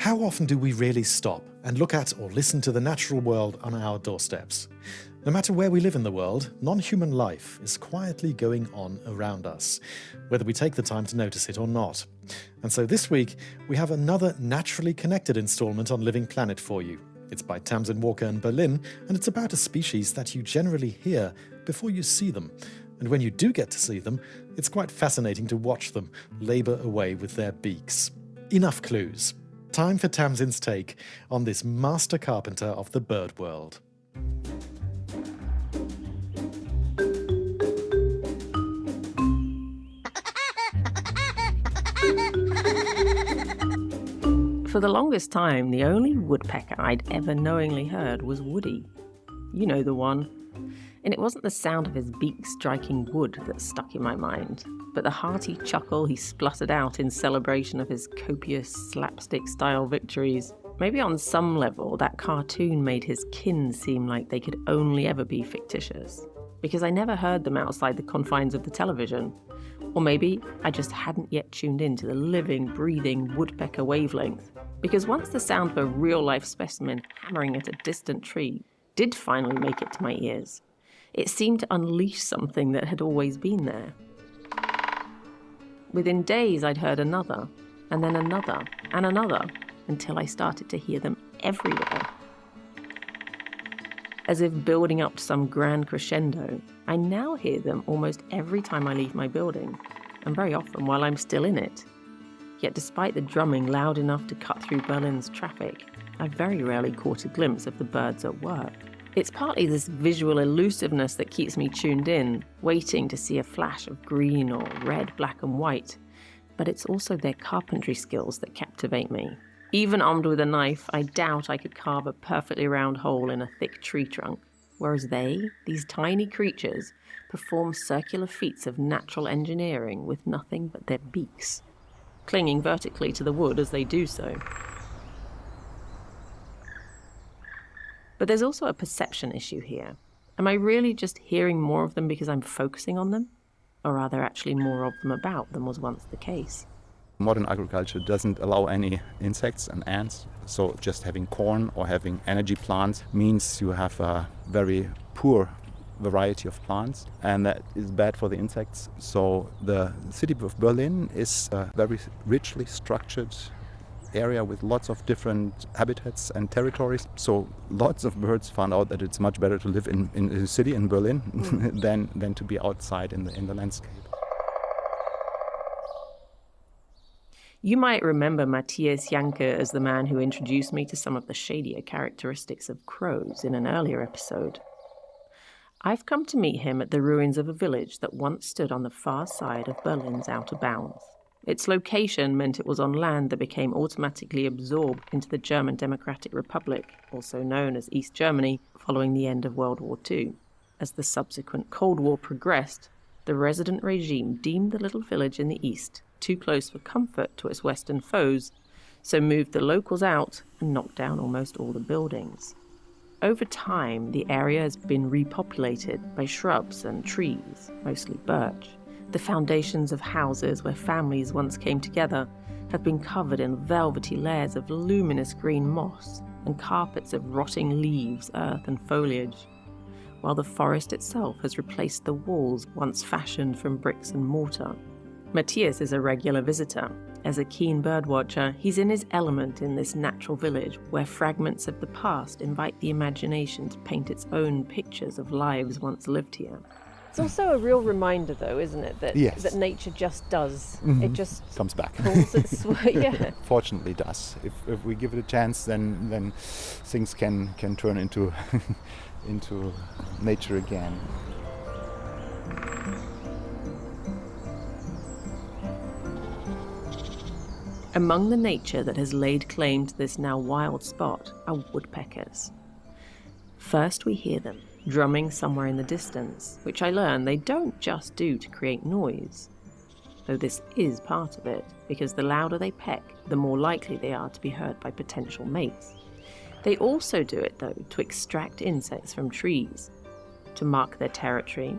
How often do we really stop and look at or listen to the natural world on our doorsteps? No matter where we live in the world, non-human life is quietly going on around us, whether we take the time to notice it or not. And so this week, we have another naturally connected installment on Living Planet for you. It's by Tamsin Walker in Berlin, and it's about a species that you generally hear before you see them. And when you do get to see them, it's quite fascinating to watch them labour away with their beaks. Enough clues. Time for Tamsin's take on this master carpenter of the bird world. For the longest time, the only woodpecker I'd ever knowingly heard was Woody. You know the one. And it wasn't the sound of his beak striking wood that stuck in my mind, but the hearty chuckle he spluttered out in celebration of his copious slapstick-style victories. Maybe on some level, that cartoon made his kin seem like they could only ever be fictitious, because I never heard them outside the confines of the television. Or maybe I just hadn't yet tuned in to the living, breathing woodpecker wavelength, because once the sound of a real-life specimen hammering at a distant tree did finally make it to my ears, it seemed to unleash something that had always been there. Within days, I'd heard another, and then another, and another, until I started to hear them everywhere. As if building up to some grand crescendo, I now hear them almost every time I leave my building, and very often while I'm still in it. Yet despite the drumming loud enough to cut through Berlin's traffic, I very rarely caught a glimpse of the birds at work. It's partly this visual elusiveness that keeps me tuned in, waiting to see a flash of green or red, black and white, but it's also their carpentry skills that captivate me. Even armed with a knife, I doubt I could carve a perfectly round hole in a thick tree trunk, whereas they, these tiny creatures, perform circular feats of natural engineering with nothing but their beaks, clinging vertically to the wood as they do so. But there's also a perception issue here. Am I really just hearing more of them because I'm focusing on them? Or are there actually more of them about than was once the case? Modern agriculture doesn't allow any insects and ants, so just having corn or having energy plants means you have a very poor variety of plants, and that is bad for the insects. So the city of Berlin is a very richly structured area with lots of different habitats and territories. So lots of birds found out that it's much better to live in a city in Berlin than to be outside in the landscape. You might remember Matthias Janke as the man who introduced me to some of the shadier characteristics of crows in an earlier episode. I've come to meet him at the ruins of a village that once stood on the far side of Berlin's outer bounds. Its location meant it was on land that became automatically absorbed into the German Democratic Republic, also known as East Germany, following the end of World War II. As the subsequent Cold War progressed, the resident regime deemed the little village in the east too close for comfort to its western foes, so moved the locals out and knocked down almost all the buildings. Over time, the area has been repopulated by shrubs and trees, mostly birch. The foundations of houses where families once came together have been covered in velvety layers of luminous green moss and carpets of rotting leaves, earth and foliage, while the forest itself has replaced the walls once fashioned from bricks and mortar. Matthias is a regular visitor. As a keen birdwatcher, he's in his element in this natural village where fragments of the past invite the imagination to paint its own pictures of lives once lived here. It's also a real reminder, though, isn't it, that Yes. that nature just does. Mm-hmm. It just comes back. pulls its yeah. Fortunately does. If we give it a chance, then things can turn into into nature again. Among the nature that has laid claim to this now wild spot are woodpeckers. First we hear them, drumming somewhere in the distance, which I learn they don't just do to create noise. Though this is part of it, because the louder they peck, the more likely they are to be heard by potential mates. They also do it, though, to extract insects from trees, to mark their territory,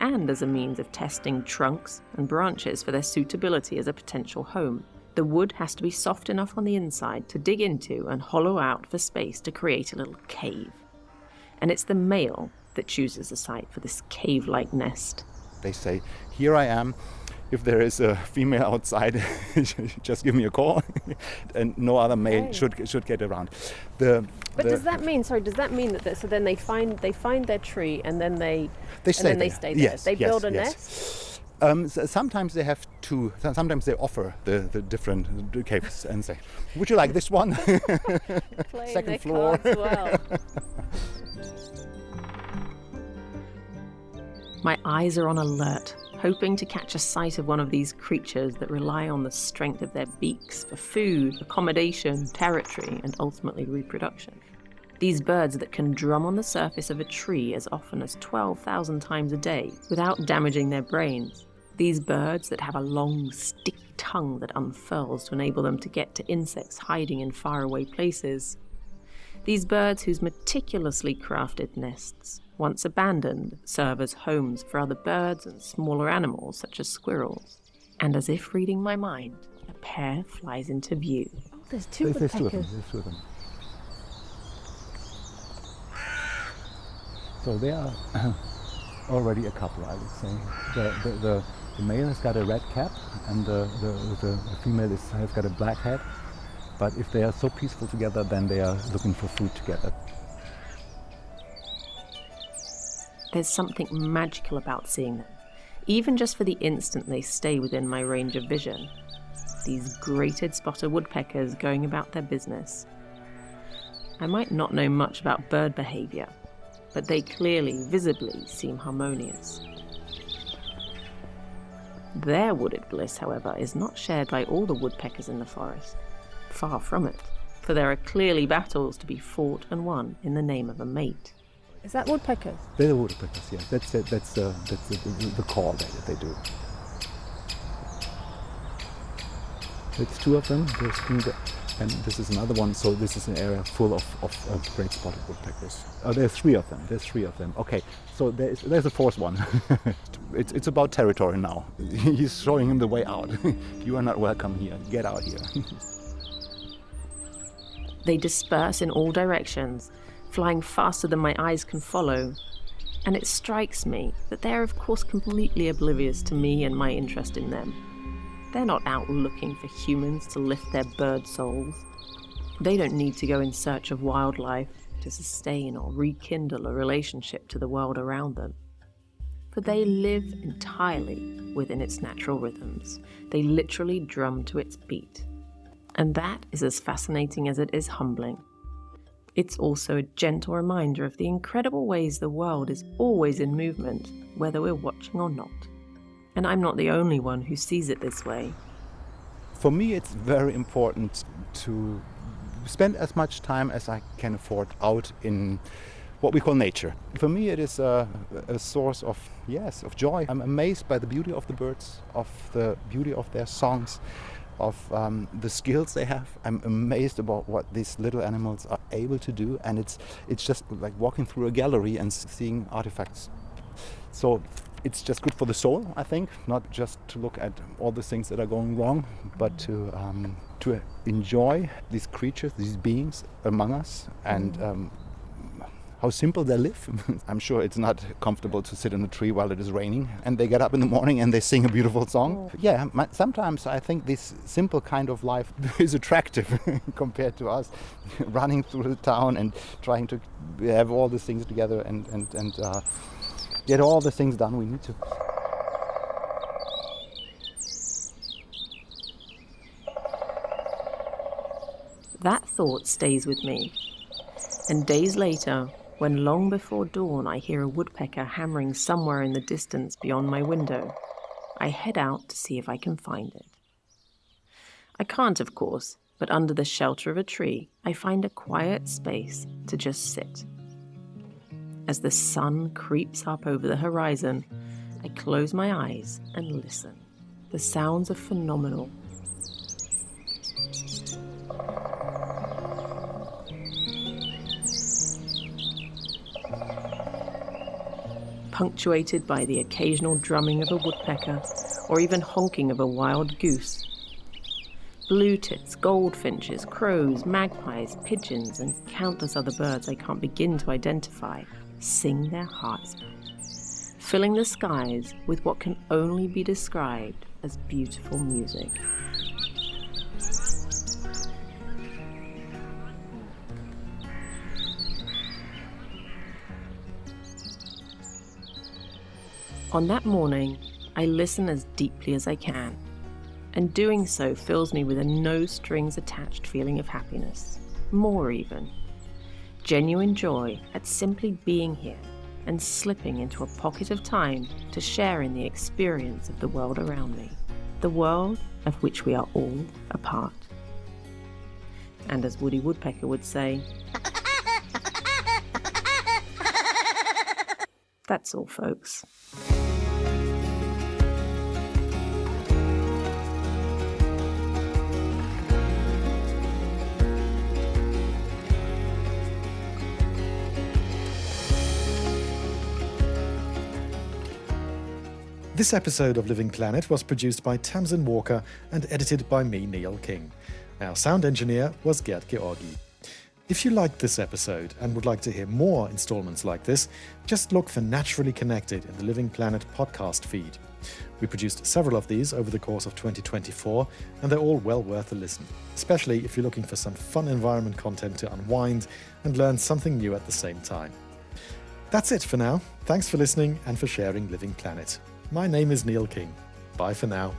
and as a means of testing trunks and branches for their suitability as a potential home, The wood has to be soft enough on the inside to dig into and hollow out for space to create a little cave. And it's the male that chooses a site for this cave-like nest. They say, here I am. If there is a female outside, just give me a call, and no other male should get around. Does that mean that so then they find their tree and then they stay there? Yes, they build a nest? Sometimes they have to. Sometimes they offer the different caves and say, "Would you like this one?" Second floor. Well. My eyes are on alert, hoping to catch a sight of one of these creatures that rely on the strength of their beaks for food, accommodation, territory, and ultimately reproduction. These birds that can drum on the surface of a tree as often as 12,000 times a day without damaging their brains. These birds that have a long, sticky tongue that unfurls to enable them to get to insects hiding in faraway places. These birds whose meticulously crafted nests, once abandoned, serve as homes for other birds and smaller animals such as squirrels. And as if reading my mind, a pair flies into view. Oh, there's two woodpeckers. There's two of them. So they are already a couple, I would say. The male has got a red cap and the female has got a black head. But if they are so peaceful together, then they are looking for food together. There's something magical about seeing them, even just for the instant they stay within my range of vision. These grated spotter woodpeckers going about their business. I might not know much about bird behavior, but they clearly, visibly seem harmonious. Their wooded bliss, however, is not shared by all the woodpeckers in the forest. Far from it, for there are clearly battles to be fought and won in the name of a mate. Is that woodpeckers? They're the woodpeckers, yeah. That's the call that they do. It's two of them. And this is another one. So this is an area full of great spotted woodpeckers. There's three of them. Okay, so there's a fourth one. It's about territory now. He's showing him the way out. You are not welcome here. Get out here. They disperse in all directions, flying faster than my eyes can follow. And it strikes me that they are of course completely oblivious to me and my interest in them. They're not out looking for humans to lift their bird souls. They don't need to go in search of wildlife to sustain or rekindle a relationship to the world around them. For they live entirely within its natural rhythms. They literally drum to its beat. And that is as fascinating as it is humbling. It's also a gentle reminder of the incredible ways the world is always in movement, whether we're watching or not. And I'm not the only one who sees it this way. For me, it's very important to spend as much time as I can afford out in what we call nature. For me, it is a source of joy. I'm amazed by the beauty of the birds, of the beauty of their songs, of the skills they have. I'm amazed about what these little animals are able to do, and it's just like walking through a gallery and seeing artifacts. So it's just good for the soul, I think, not just to look at all the things that are going wrong, but to enjoy these creatures, these beings among us, and how simple they live. I'm sure it's not comfortable to sit in a tree while it is raining, and they get up in the morning and they sing a beautiful song. Yeah, sometimes I think this simple kind of life is attractive compared to us running through the town and trying to have all the things together and get all the things done we need to. That thought stays with me. And days later, when long before dawn I hear a woodpecker hammering somewhere in the distance beyond my window, I head out to see if I can find it. I can't, of course, but under the shelter of a tree, I find a quiet space to just sit. As the sun creeps up over the horizon, I close my eyes and listen. The sounds are phenomenal. Punctuated by the occasional drumming of a woodpecker or even honking of a wild goose. Blue tits, goldfinches, crows, magpies, pigeons, and countless other birds I can't begin to identify sing their hearts out, filling the skies with what can only be described as beautiful music. On that morning, I listen as deeply as I can, and doing so fills me with a no-strings-attached feeling of happiness, more even. Genuine joy at simply being here and slipping into a pocket of time to share in the experience of the world around me, the world of which we are all a part. And as Woody Woodpecker would say, that's all, folks. This episode of Living Planet was produced by Tamsin Walker and edited by me, Neil King. Our sound engineer was Gerd Georgi. If you liked this episode and would like to hear more installments like this, just look for Naturally Connected in the Living Planet podcast feed. We produced several of these over the course of 2024, and they're all well worth a listen, especially if you're looking for some fun environment content to unwind and learn something new at the same time. That's it for now. Thanks for listening and for sharing Living Planet. My name is Neil King. Bye for now.